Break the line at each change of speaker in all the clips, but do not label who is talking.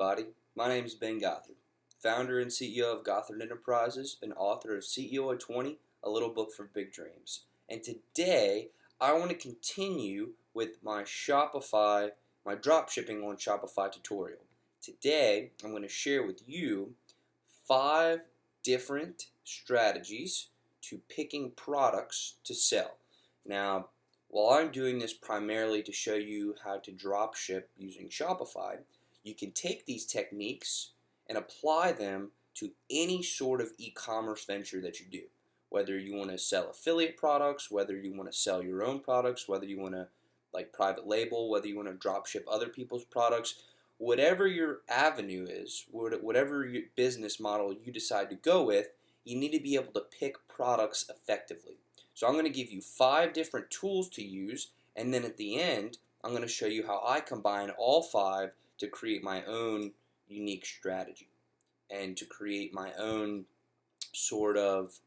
everybody. My name is Ben Gothard, founder and CEO of Gothard Enterprises and author of CEO at 20, a little book for big dreams. And today, I want to continue with my Shopify, my dropshipping on Shopify tutorial. Today, I'm going to share with you 5 different strategies to picking products to sell. Now, while I'm doing this primarily to show you how to drop ship using Shopify, you can take these techniques and apply them to any sort of e-commerce venture that you do. Whether you want to sell affiliate products, whether you want to sell your own products, whether you want to private label, whether you want to drop ship other people's products, whatever your avenue is, whatever your business model you decide to go with, you need to be able to pick products effectively. So I'm going to give you 5 different tools to use, and then at the end, I'm going to show you how I combine all 5 to create my own unique strategy and to create my own sort of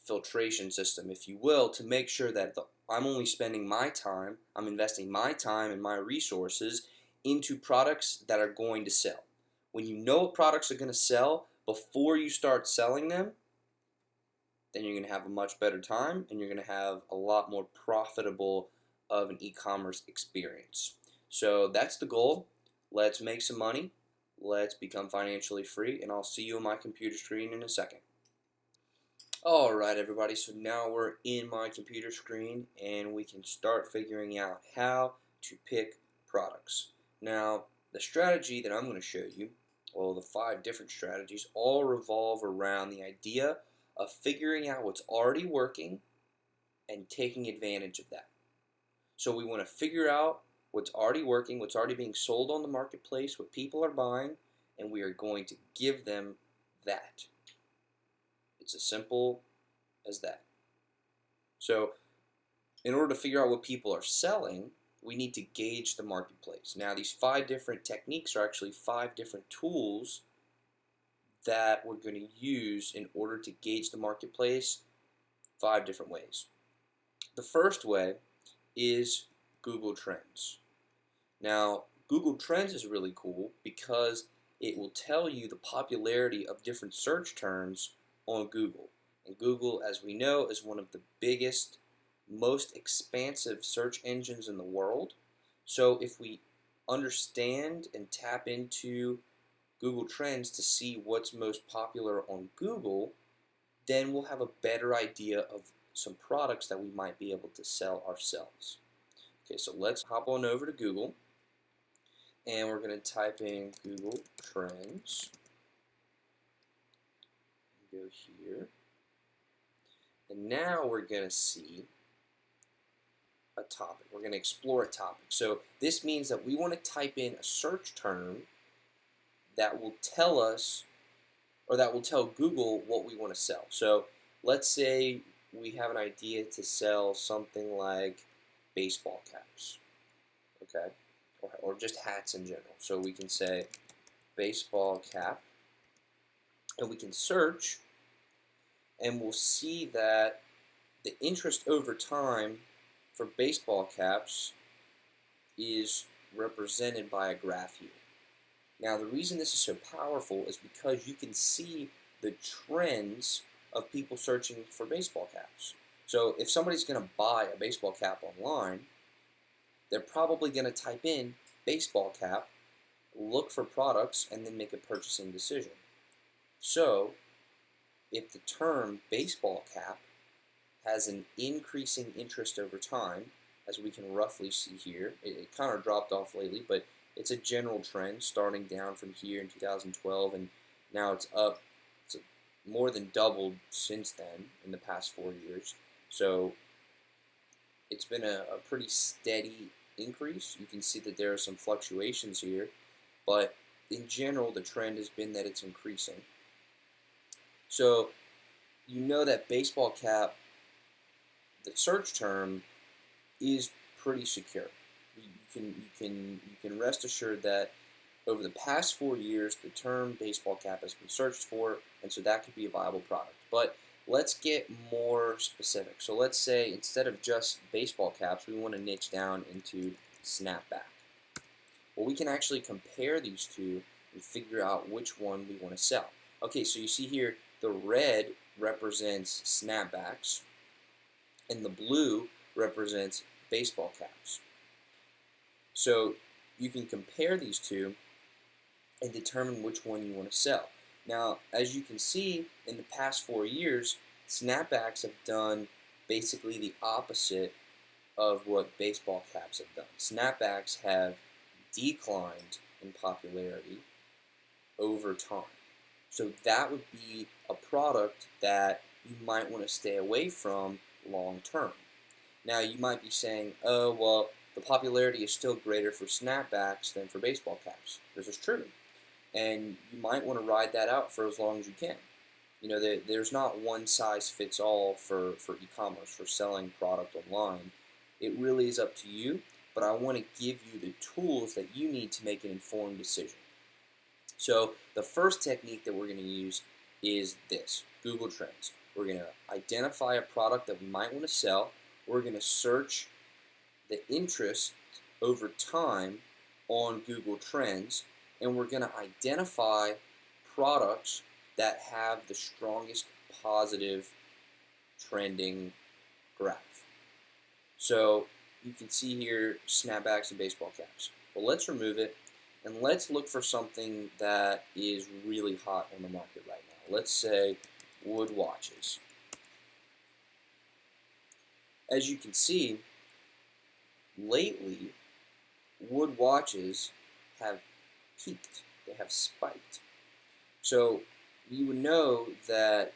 filtration system, if you will, to make sure that I'm only spending my time, I'm investing my time and my resources into products that are going to sell. When you know what products are going to sell before you start selling them, then you're going to have a much better time and you're going to have a lot more profitable of an e-commerce experience. So that's the goal. Let's make some money. Let's become financially free, and I'll see you on my computer screen in a second. Alright everybody, so now we're in my computer screen and we can start figuring out how to pick products. Now, the strategy that I'm going to show you, well, the 5 different strategies, all revolve around the idea of figuring out what's already working and taking advantage of that. So we want to figure out what's already working, what's already being sold on the marketplace, what people are buying, and we are going to give them that. It's as simple as that. So in order to figure out what people are selling, we need to gauge the marketplace. Now, these 5 different techniques are actually 5 different tools that we're going to use in order to gauge the marketplace 5 different ways. The first way is Google Trends. Now, Google Trends is really cool because it will tell you the popularity of different search terms on Google. And Google, as we know, is one of the biggest, most expansive search engines in the world. So if we understand and tap into Google Trends to see what's most popular on Google, then we'll have a better idea of some products that we might be able to sell ourselves. Okay, so let's hop on over to Google, and we're going to type in Google Trends. Go here, and now we're going to see a topic. We're going to explore a topic. So this means that we want to type in a search term that will tell us, or that will tell Google what we want to sell. So let's say we have an idea to sell something like baseball caps, okay, or just hats in general. So we can say baseball cap, and we can search, and we'll see that the interest over time for baseball caps is represented by a graph here. Now, the reason this is so powerful is because you can see the trends of people searching for baseball caps. So if somebody's going to buy a baseball cap online, they're probably going to type in baseball cap, look for products, and then make a purchasing decision. So if the term baseball cap has an increasing interest over time, as we can roughly see here, it kind of dropped off lately, but it's a general trend starting down from here in 2012, and now it's up. It's more than doubled since then in the past 4 years. So it's been a pretty steady increase. You can see that there are some fluctuations here, but in general, the trend has been that it's increasing. So you know that baseball cap, the search term, is pretty secure. You can rest assured that over the past 4 years, the term baseball cap has been searched for, and so that could be a viable product. But let's get more specific. So let's say instead of just baseball caps, we want to niche down into snapback. Well, we can actually compare these two and figure out which one we want to sell. Okay, so you see here, the red represents snapbacks, and the blue represents baseball caps. So you can compare these two and determine which one you want to sell. Now, as you can see, in the past 4 years, snapbacks have done basically the opposite of what baseball caps have done. Snapbacks have declined in popularity over time. So that would be a product that you might want to stay away from long term. Now, you might be saying, oh, well, the popularity is still greater for snapbacks than for baseball caps. This is true. And you might want to ride that out for as long as you can. You know, there's not one size fits all for e-commerce, for selling product online. It really is up to you, but I want to give you the tools that you need to make an informed decision. So the first technique that we're going to use is this, Google Trends. We're going to identify a product that we might want to sell. We're going to search the interest over time on Google Trends, and we're going to identify products that have the strongest positive trending graph. So you can see here snapbacks and baseball caps. Well, let's remove it, and let's look for something that is really hot on the market right now. Let's say wood watches. As you can see, lately, wood watches have peaked. They have spiked. So you would know that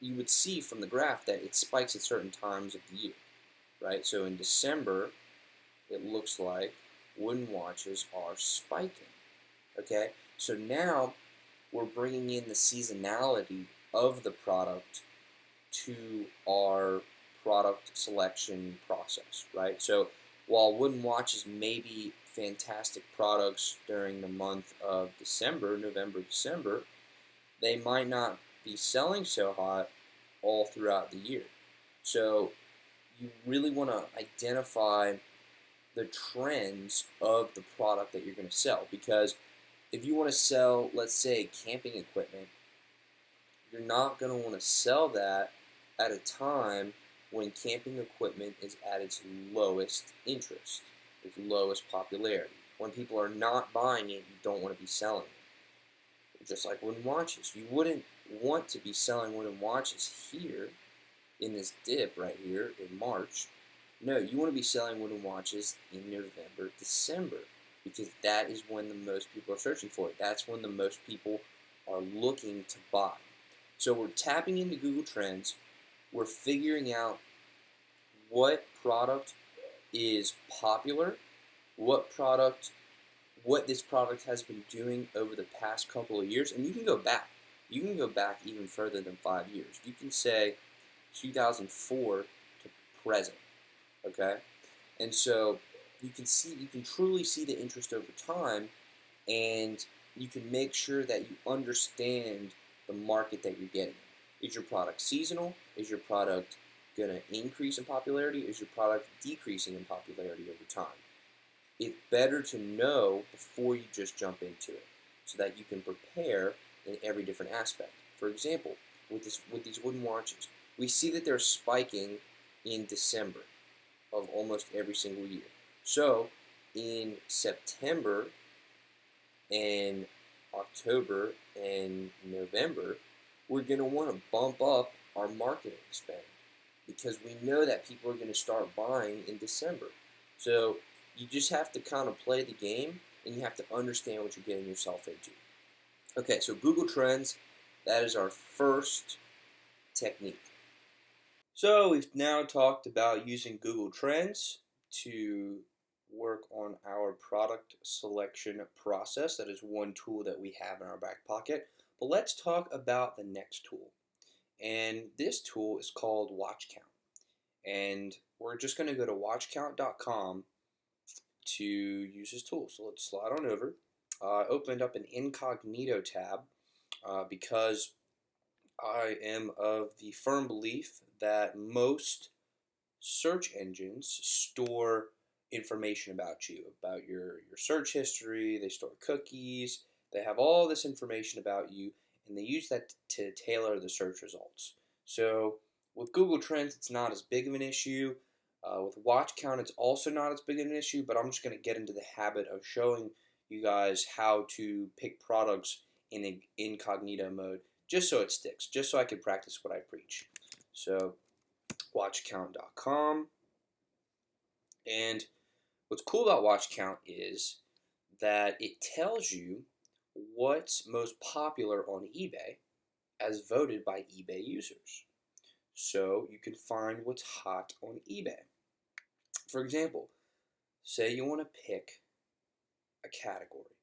you would see from the graph that it spikes at certain times of the year, right? So in December, it looks like wooden watches are spiking, okay? So now we're bringing in the seasonality of the product to our product selection process, right? So while wooden watches may be fantastic products during the month of December, November, December, they might not be selling so hot all throughout the year. So you really want to identify the trends of the product that you're going to sell, because if you want to sell, let's say, camping equipment, you're not going to want to sell that at a time when camping equipment is at its lowest interest, its lowest popularity. When people are not buying it, you don't want to be selling it. Just like wooden watches. You wouldn't want to be selling wooden watches here in this dip right here in March. No, you want to be selling wooden watches in November, December, because that is when the most people are searching for it. That's when the most people are looking to buy. So we're tapping into Google Trends. We're figuring out what product is popular, what this product has been doing over the past couple of years, and you can go back. You can go back even further than 5 years. You can say 2004 to present, okay? And so you can truly see the interest over time, and you can make sure that you understand the market that you're getting. Is your product seasonal? Is your product going to increase in popularity? Is your product decreasing in popularity over time? It's better to know before you just jump into it, so that you can prepare in every different aspect. For example, with these wooden watches, we see that they're spiking in December of almost every single year. So in September and October and November, we're going to want to bump up our marketing spend, because we know that people are going to start buying in December. So you just have to kind of play the game, and you have to understand what you're getting yourself into. Okay, so Google Trends, that is our first technique. So we've now talked about using Google Trends to work on our product selection process. That is one tool that we have in our back pocket. But let's talk about the next tool. And this tool is called Watchcount. And we're just going to go to watchcount.com to use this tool. So let's slide on over. I opened up an incognito tab because I am of the firm belief that most search engines store information about you, about your search history. They store cookies. They have all this information about you, and they use that to tailor the search results. So with Google Trends, it's not as big of an issue. With Watchcount, it's also not as big of an issue, but I'm just going to get into the habit of showing you guys how to pick products in an incognito mode, just so it sticks, just so I can practice what I preach. So watchcount.com. And what's cool about Watchcount is that it tells you what's most popular on eBay as voted by eBay users. So you can find what's hot on eBay. For example, say you want to pick a category.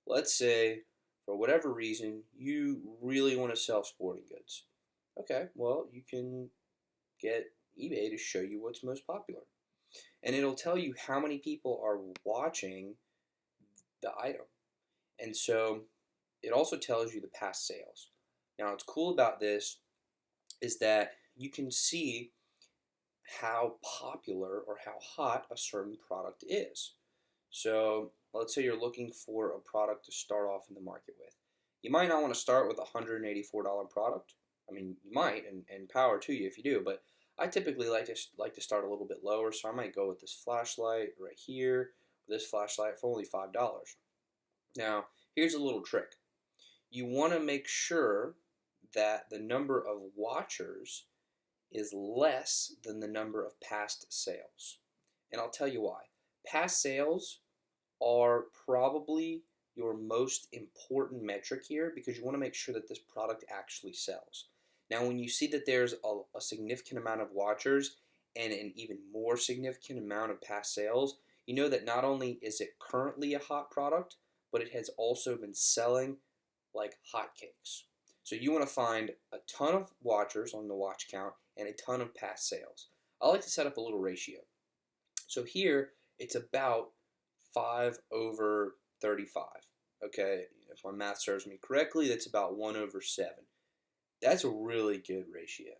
Let's say, for whatever reason, you really want to sell sporting goods. Okay, well, you can get eBay to show you what's most popular. And it'll tell you how many people are watching the item. And so it also tells you the past sales. Now, what's cool about this is that you can see how popular or how hot a certain product is. So let's say you're looking for a product to start off in the market with. You might not want to start with a $184 product. I mean, you might, and power to you if you do, but I typically like to start a little bit lower, so I might go with this flashlight right here, this flashlight for only $5. Now, here's a little trick. You want to make sure that the number of watchers is less than the number of past sales. And I'll tell you why. Past sales are probably your most important metric here because you want to make sure that this product actually sells. Now, when you see that there's a significant amount of watchers and an even more significant amount of past sales, you know that not only is it currently a hot product, but it has also been selling like hotcakes. So you want to find a ton of watchers on the watch count and a ton of past sales. I like to set up a little ratio. So here, it's about 5/35. Okay, if my math serves me correctly, that's about 1/7. That's a really good ratio.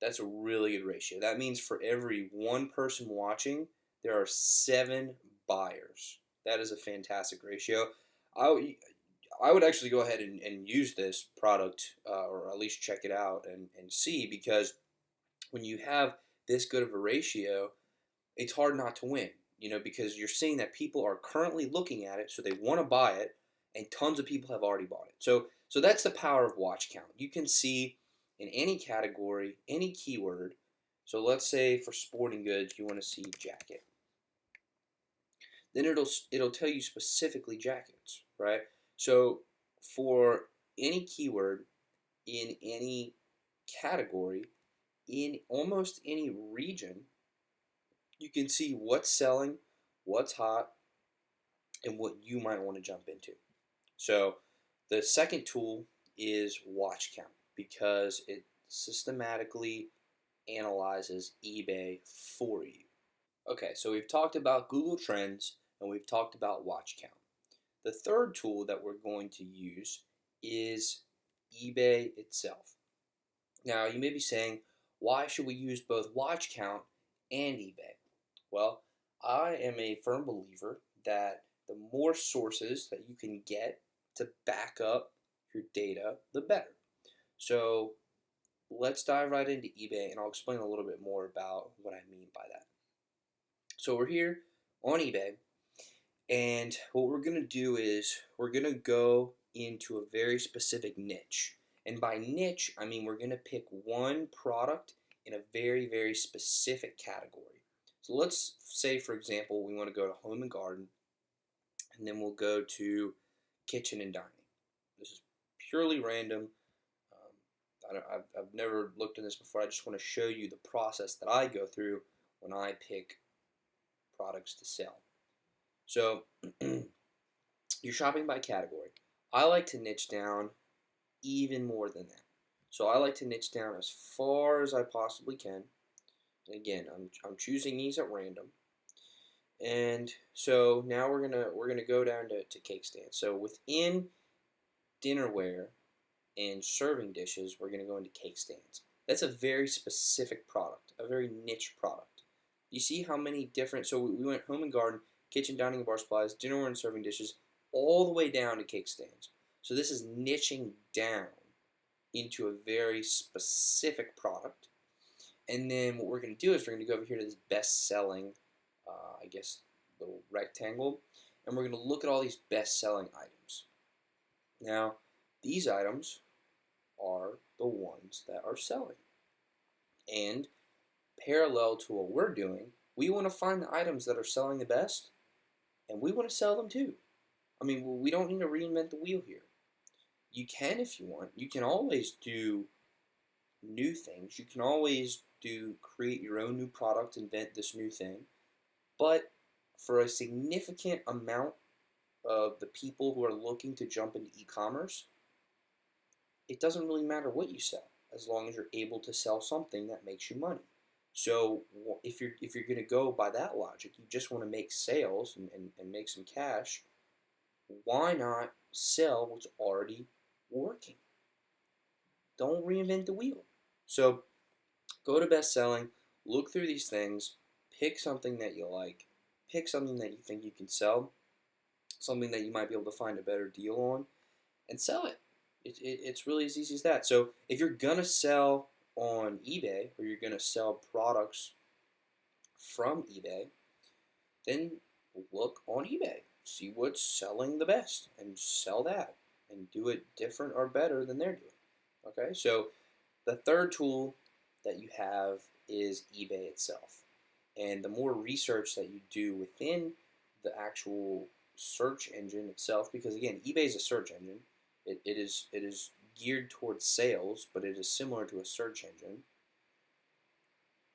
That's a really good ratio. That means for every one person watching, there are 7 buyers. That is a fantastic ratio. I would actually go ahead and use this product, or at least check it out and see, because when you have this good of a ratio, it's hard not to win, because you're seeing that people are currently looking at it, so they want to buy it, and tons of people have already bought it. So that's the power of watch count. You can see in any category, any keyword. So let's say for sporting goods, you want to see jacket. Then it'll tell you specifically jackets, right? So for any keyword in any category, in almost any region, you can see what's selling, what's hot, and what you might want to jump into. So the second tool is Watchcount, because it systematically analyzes eBay for you. Okay, so we've talked about Google Trends and we've talked about Watchcount. The third tool that we're going to use is eBay itself. Now, you may be saying, why should we use both Watchcount and eBay? Well, I am a firm believer that the more sources that you can get to back up your data, the better. So let's dive right into eBay, and I'll explain a little bit more about what I mean by that. So we're here on eBay, and what we're going to do is we're going to go into a very specific niche. And by niche, I mean we're going to pick one product in a very, very specific category. So let's say, for example, we want to go to home and garden, and then we'll go to kitchen and dining. This is purely random. I've never looked at this before. I just want to show you the process that I go through when I pick products to sell. So you're shopping by category. I like to niche down even more than that. So I like to niche down as far as I possibly can. And again, I'm choosing these at random. And so now we're gonna go down to cake stands. So within dinnerware and serving dishes, we're gonna go into cake stands. That's a very specific product, a very niche product. You see how many different, so we went home and garden, kitchen, dining, and bar supplies, dinnerware and serving dishes, all the way down to cake stands. So this is niching down into a very specific product. And then what we're going to do is we're going to go over here to this best-selling, I guess, little rectangle, and we're going to look at all these best-selling items. Now, these items are the ones that are selling. And parallel to what we're doing, we want to find the items that are selling the best, and we want to sell them too. I mean, we don't need to reinvent the wheel here. You can if you want. You can always do new things. You can always create your own new product, invent this new thing. But for a significant amount of the people who are looking to jump into e-commerce, it doesn't really matter what you sell, as long as you're able to sell something that makes you money. So if you're going to go by that logic, you just want to make sales and make some cash, why not sell what's already working? Don't reinvent the wheel. So go to best selling, look through these things, pick something that you like, pick something that you think you can sell, something that you might be able to find a better deal on, and sell it. It's really as easy as that. So if you're going to sell on eBay, or you're going to sell products from eBay, then look on eBay. See what's selling the best and sell that and do it different or better than they're doing. Okay, so the third tool that you have is eBay itself. And the more research that you do within the actual search engine itself, because again, eBay is a search engine. It is geared towards sales, but it is similar to a search engine.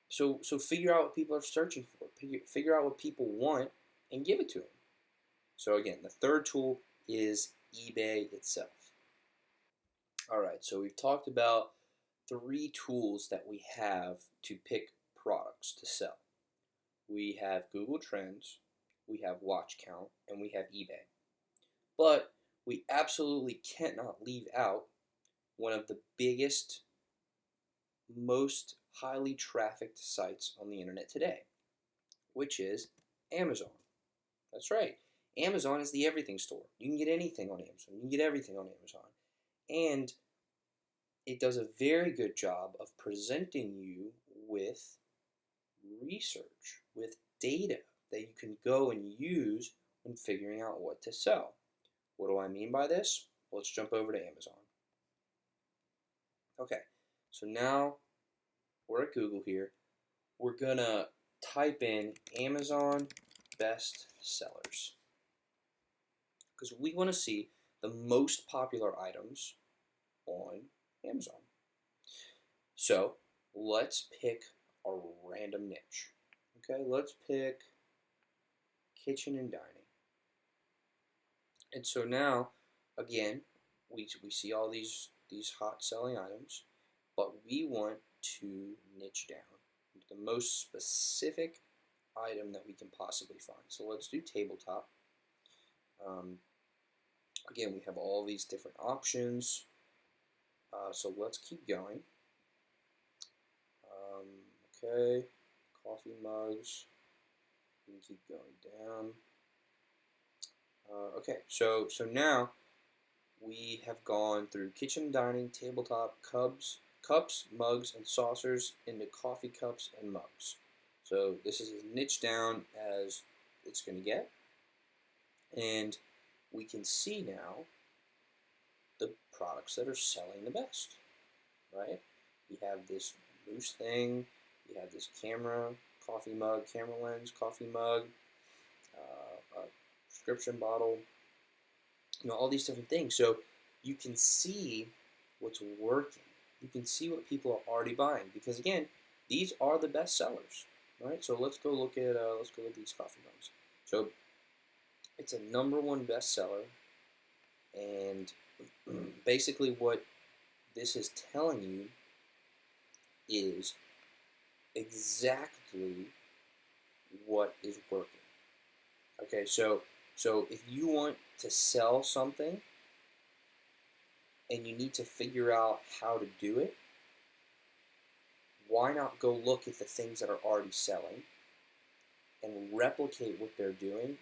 So figure out what people are searching for. Figure out what people want and give it to them. So again, the third tool is eBay itself. All right, so we've talked about 3 tools that we have to pick products to sell. We have Google Trends, we have Watchcount, and we have eBay. But we absolutely cannot leave out one of the biggest, most highly trafficked sites on the internet today, which is Amazon. That's right. Amazon is the everything store. You can get anything on Amazon. You can get everything on Amazon. And it does a very good job of presenting you with research, with data that you can go and use when figuring out what to sell. What do I mean by this? Let's jump over to Amazon. Okay, so now we're at Google here. We're going to type in Amazon best sellers, because we want to see the most popular items on Amazon. So let's pick a random niche. Okay, let's pick kitchen and dining. And so now, again, we see all these hot selling items, but we want to niche down into the most specific item that we can possibly find. So let's do tabletop. Again, we have all these different options. So let's keep going. Okay, coffee mugs. We can keep going down. Okay, so now we have gone through kitchen, dining, tabletop, cups, mugs, and saucers into coffee cups and mugs. So this is as niche down as it's going to get. And we can see now the products that are selling the best, right? You have this loose thing, you have this camera, coffee mug, camera lens, coffee mug, a prescription bottle, all these different things. So you can see what's working. You can see what people are already buying, because again, these are the best sellers, right? So let's go look at these coffee mugs. So it's a #1 bestseller, and basically what this is telling you is exactly what is working. Okay, so if you want to sell something and you need to figure out how to do it, why not go look at the things that are already selling and replicate what they're doing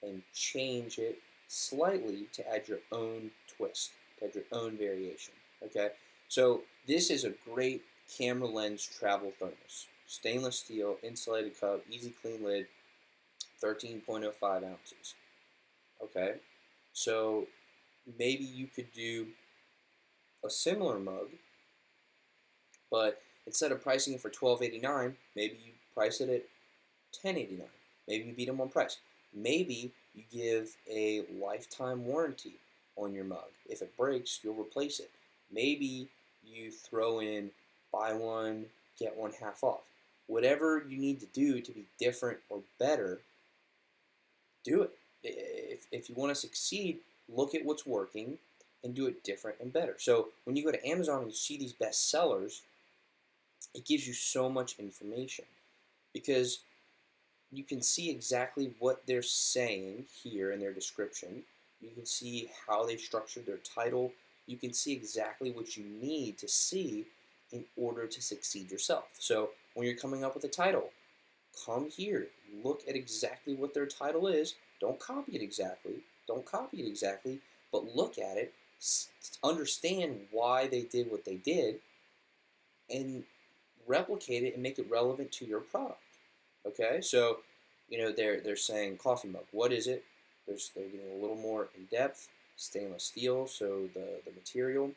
and change it slightly to add your own twist, to add your own variation. Okay, so this is a great camera lens travel thermos. Stainless steel, insulated cup, easy clean lid, 13.05 ounces. Okay, so maybe you could do a similar mug, but instead of pricing it for $12.89, maybe you price it at $10.89. Maybe you beat them on price. Maybe you give a lifetime warranty on your mug. If it breaks, you'll replace it. Maybe you throw in buy one, get one half off. Whatever you need to do to be different or better, do it. If you want to succeed, look at what's working and do it different and better. So when you go to Amazon and you see these best sellers, it gives you so much information because you can see exactly what they're saying here in their description. You can see how they structured their title. You can see exactly what you need to see in order to succeed yourself. So when you're coming up with a title, come here, look at exactly what their title is. Don't copy it exactly. But look at it, understand why they did what they did, and replicate it and make it relevant to your product. Okay, so they're saying coffee mug. What is it? They're getting a little more in depth. Stainless steel, so the material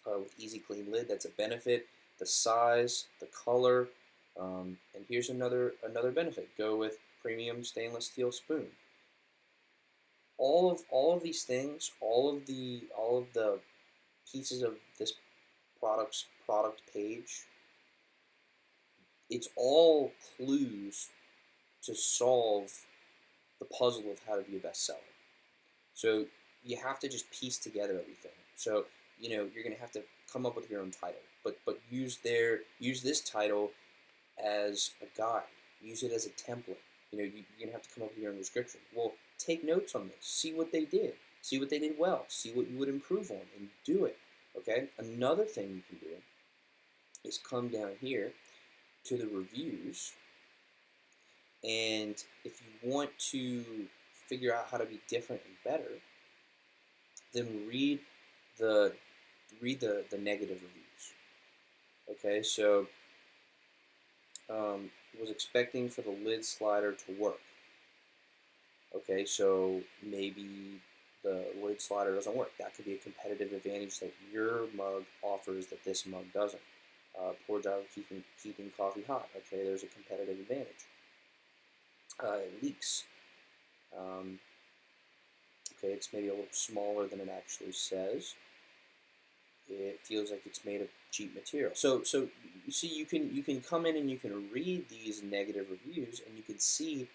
with easy clean lid. That's a benefit. The size, the color, and here's another benefit. Go with premium stainless steel spoon. All of these things, all of the pieces of this product page, it's all clues to solve the puzzle of how to be a bestseller. So you have to just piece together everything. So you're going to have to come up with your own title, but use this title as a guide. Use it as a template. You're going to have to come up with your own description. Well, take notes on this. See what they did. See what they did well. See what you would improve on, and do it. Okay. Another thing you can do is come down here to the reviews, and if you want to figure out how to be different and better, then read the negative reviews. Okay, so was expecting for the lid slider to work. Okay, so maybe the lid slider doesn't work. That could be a competitive advantage that your mug offers that this mug doesn't. Poor job of keeping coffee hot. Okay, there's a competitive advantage. It leaks. Okay, it's maybe a little smaller than it actually says. It feels like it's made of cheap material. So you see, you can come in and you can read these negative reviews, and you can see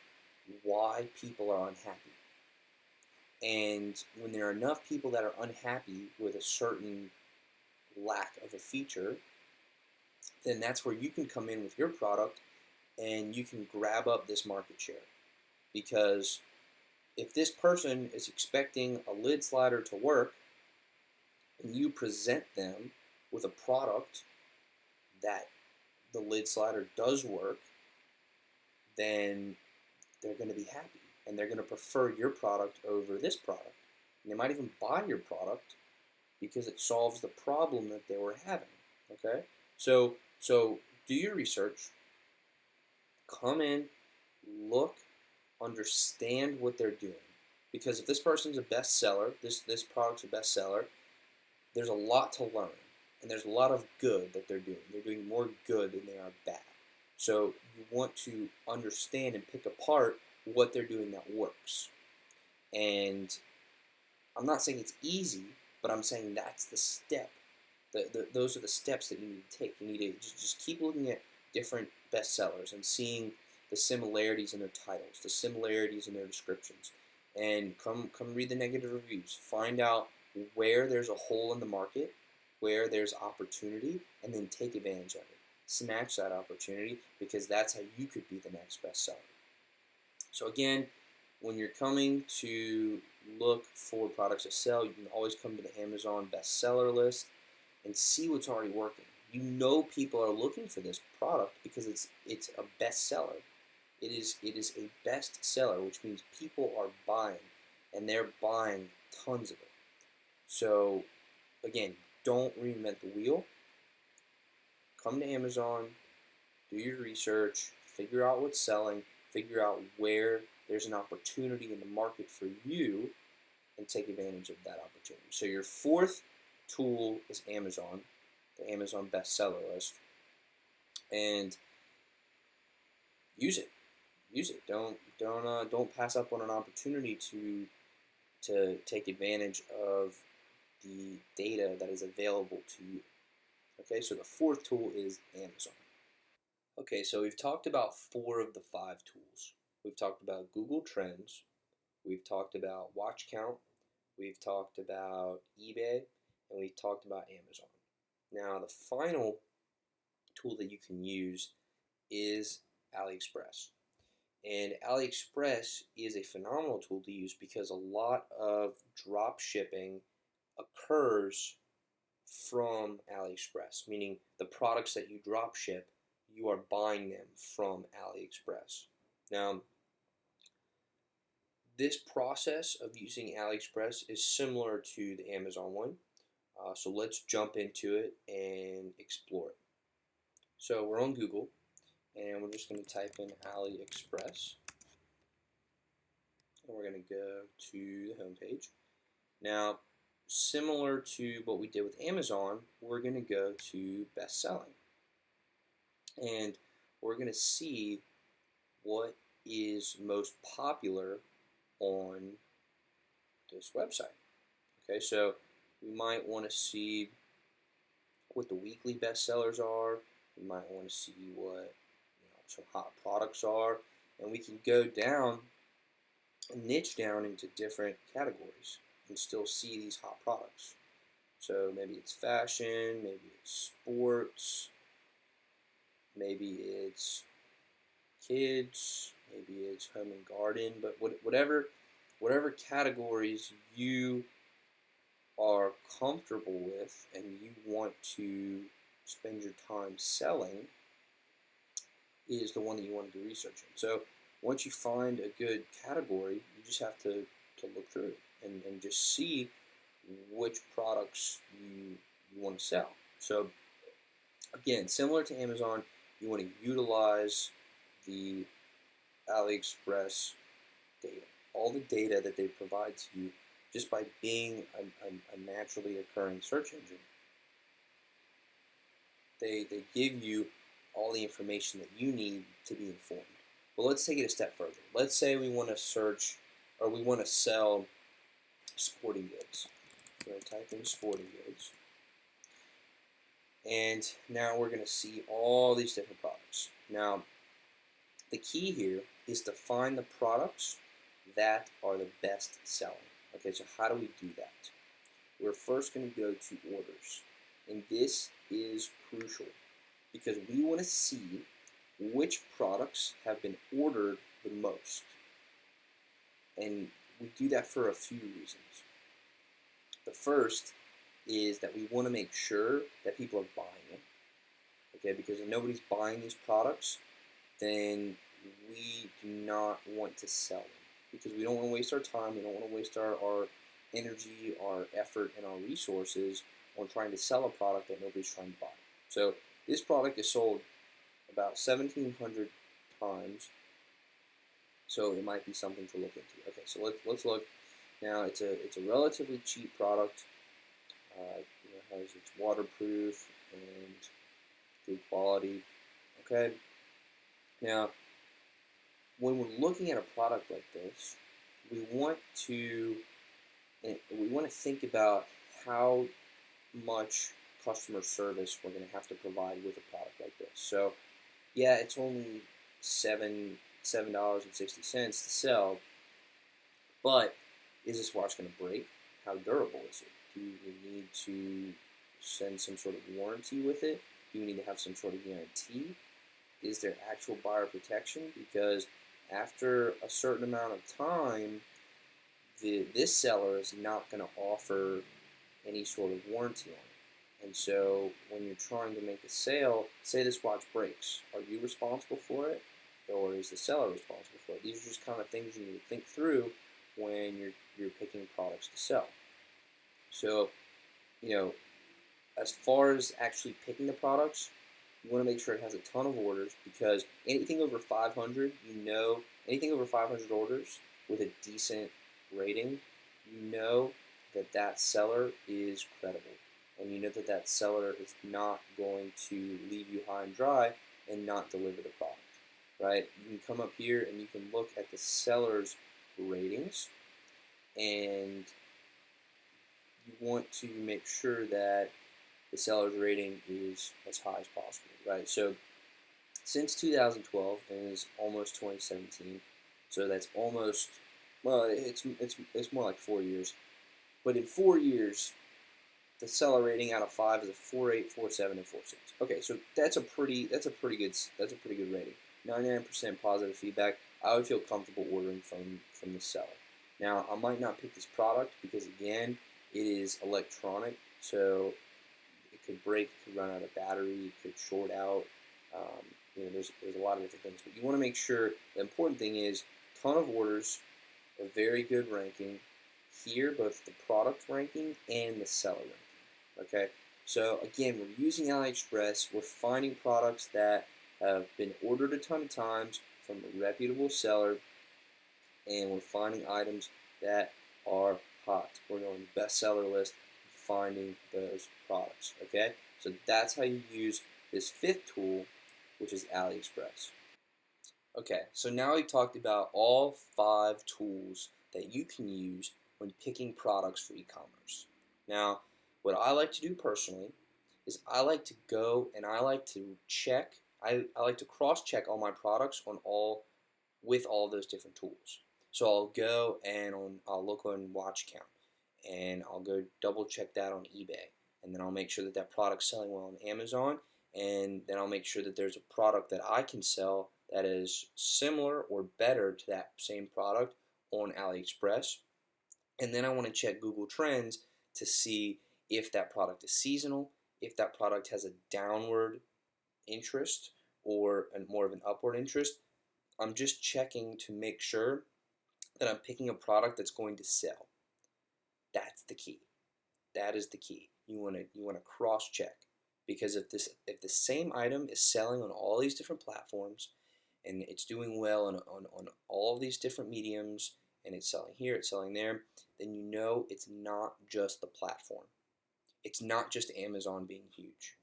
why people are unhappy. And when there are enough people that are unhappy with a certain lack of a feature, then that's where you can come in with your product and you can grab up this market share. Because if this person is expecting a lid slider to work, and you present them with a product that the lid slider does work, then they're going to be happy, and they're going to prefer your product over this product. And they might even buy your product because it solves the problem that they were having. Okay, so do your research. Come in, look, understand what they're doing. Because if this person's a bestseller, this product's a bestseller, there's a lot to learn, and there's a lot of good that they're doing. They're doing more good than they are bad. So you want to understand and pick apart what they're doing that works. And I'm not saying it's easy, but I'm saying that's the step. Those are the steps that you need to take. You need to just keep looking at different bestsellers and seeing the similarities in their titles, the similarities in their descriptions, and come read the negative reviews. Find out where there's a hole in the market, where there's opportunity, and then take advantage of it. Snatch that opportunity, because that's how you could be the next bestseller. So again, when you're coming to look for products to sell, you can always come to the Amazon bestseller list and see what's already working. People are looking for this product because it's a bestseller. It is a bestseller, which means people are buying, and they're buying tons of it. So again, don't reinvent the wheel. Come to Amazon, do your research, figure out what's selling, figure out where there's an opportunity in the market for you, and take advantage of that opportunity. So your fourth tool is Amazon, the Amazon bestseller list, and use it. Use it. Don't pass up on an opportunity to take advantage of the data that is available to you. Okay, so the fourth tool is Amazon. Okay, so we've talked about 4 of the 5 tools. We've talked about Google Trends, we've talked about Watchcount, we've talked about eBay, and we've talked about Amazon. Now, the final tool that you can use is Aliexpress. And Aliexpress is a phenomenal tool to use because a lot of drop shipping occurs from Aliexpress, meaning the products that you drop ship, you are buying them from Aliexpress. Now, this process of using Aliexpress is similar to the Amazon one, so let's jump into it and explore it. So we're on Google, and we're just going to type in Aliexpress, and we're going to go to the home page. Now, similar to what we did with Amazon, we're going to go to best selling, and we're going to see what is most popular on this website. Okay, so we might want to see what the weekly bestsellers are. We might want to see what some hot products are, and we can go down and niche down into different categories and still see these hot products. So maybe it's fashion, maybe it's sports, maybe it's kids, maybe it's home and garden, but whatever categories you are comfortable with and you want to spend your time selling is the one that you want to do research in. So once you find a good category, you just have to look through it and just see which products you want to sell. So again, similar to Amazon, you want to utilize the Aliexpress data, all the data that they provide to you just by being a naturally occurring search engine. They give you all the information that you need to be informed. Well, let's take it a step further. Let's say we want to search, or we want to sell sporting goods. We're going to type in sporting goods. And now we're going to see all these different products. Now, the key here is to find the products that are the best selling. Okay, so how do we do that? We're first going to go to orders. And this is crucial because we want to see which products have been ordered the most. And we do that for a few reasons. The first is that we want to make sure that people are buying them. Okay, because if nobody's buying these products, then we do not want to sell them. Because we don't want to waste our time, we don't want to waste our energy, our effort, and our resources on trying to sell a product that nobody's trying to buy. So this product is sold about 1,700 times, so it might be something to look into. Okay, so let's look. Now it's a relatively cheap product. It's waterproof and good quality. Okay. Now, when we're looking at a product like this, we want to think about how much customer service we're going to have to provide with a product like this. So, yeah, it's only $7.60 to sell, but is this watch going to break? How durable is it? Do we need to send some sort of warranty with it? Do we need to have some sort of guarantee? Is there actual buyer protection? Because after a certain amount of time, this seller is not going to offer any sort of warranty on it. And so when you're trying to make a sale, say this watch breaks, are you responsible for it? or is the seller responsible for it? These are just kind of things you need to think through when you're picking products to sell. So, as far as actually picking the products, you want to make sure it has a ton of orders, because anything over 500, anything over 500 orders with a decent rating, that seller is credible, and that seller is not going to leave you high and dry and not deliver the product, right? You can come up here and you can look at the seller's ratings, and you want to make sure that the seller's rating is as high as possible, right? So since 2012, and it's almost 2017, so that's almost, well, it's more like 4 years, but in 4 years, the seller rating out of 5 is a 4.8, 4.7, and 4.6. Okay, so that's a pretty good rating. 99% positive feedback. I would feel comfortable ordering from the seller. Now, I might not pick this product because, again, it is electronic, so it could break, it could run out of battery, it could short out. There's a lot of different things, but you want to make sure. The important thing is ton of orders, a very good ranking here, both the product ranking and the seller ranking. Okay, so again, we're using Aliexpress. We're finding products that have been ordered a ton of times from a reputable seller, and we're finding items that are hot. We're going to the bestseller list, finding those products. Okay, so that's how you use this fifth tool, which is Aliexpress. Okay, so now we've talked about all 5 tools that you can use when picking products for e-commerce. Now, what I like to do personally is I like to go and I like to check, I like to cross-check all my products with all those different tools. So I'll go and I'll look on Watchcount, and I'll go double check that on eBay, and then I'll make sure that that product's selling well on Amazon, and then I'll make sure that there's a product that I can sell that is similar or better to that same product on Aliexpress. And then I want to check Google Trends to see if that product is seasonal, if that product has a downward interest or more of an upward interest. I'm just checking to make sure that I'm picking a product that's going to sell. That's the key. That is the key. You want to cross-check, because if the same item is selling on all these different platforms, and it's doing well on all of these different mediums, and it's selling here, it's selling there, then it's not just the platform. It's not just Amazon being huge.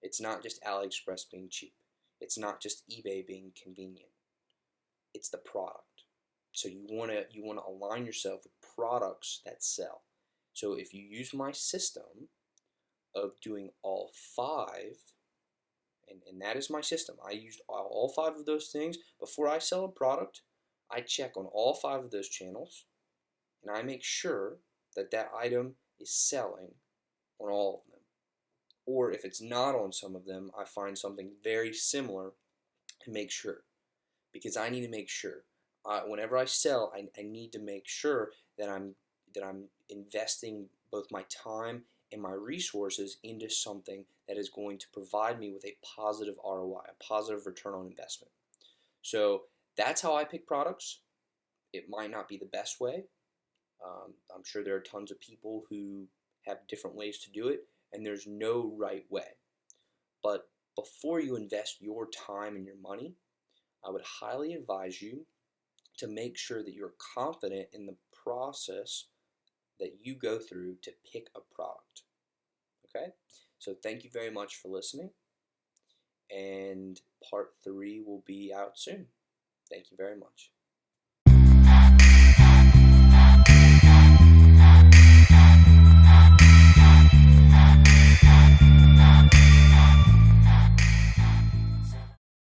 It's not just Aliexpress being cheap. It's not just eBay being convenient. It's the product. So you want to align yourself with products that sell. So if you use my system of doing all 5, and that is my system. I used all 5 of those things. Before I sell a product, I check on all 5 of those channels, and I make sure that that item is selling on all of them. Or if it's not on some of them, I find something very similar and make sure. Because I need to make sure. Whenever I sell, I need to make sure that I'm investing both my time and my resources into something that is going to provide me with a positive ROI, a positive return on investment. So that's how I pick products. It might not be the best way. I'm sure there are tons of people who have different ways to do it, and there's no right way. But before you invest your time and your money, I would highly advise you to make sure that you're confident in the process that you go through to pick a product. Okay? So thank you very much for listening, and part 3 will be out soon. Thank you very much.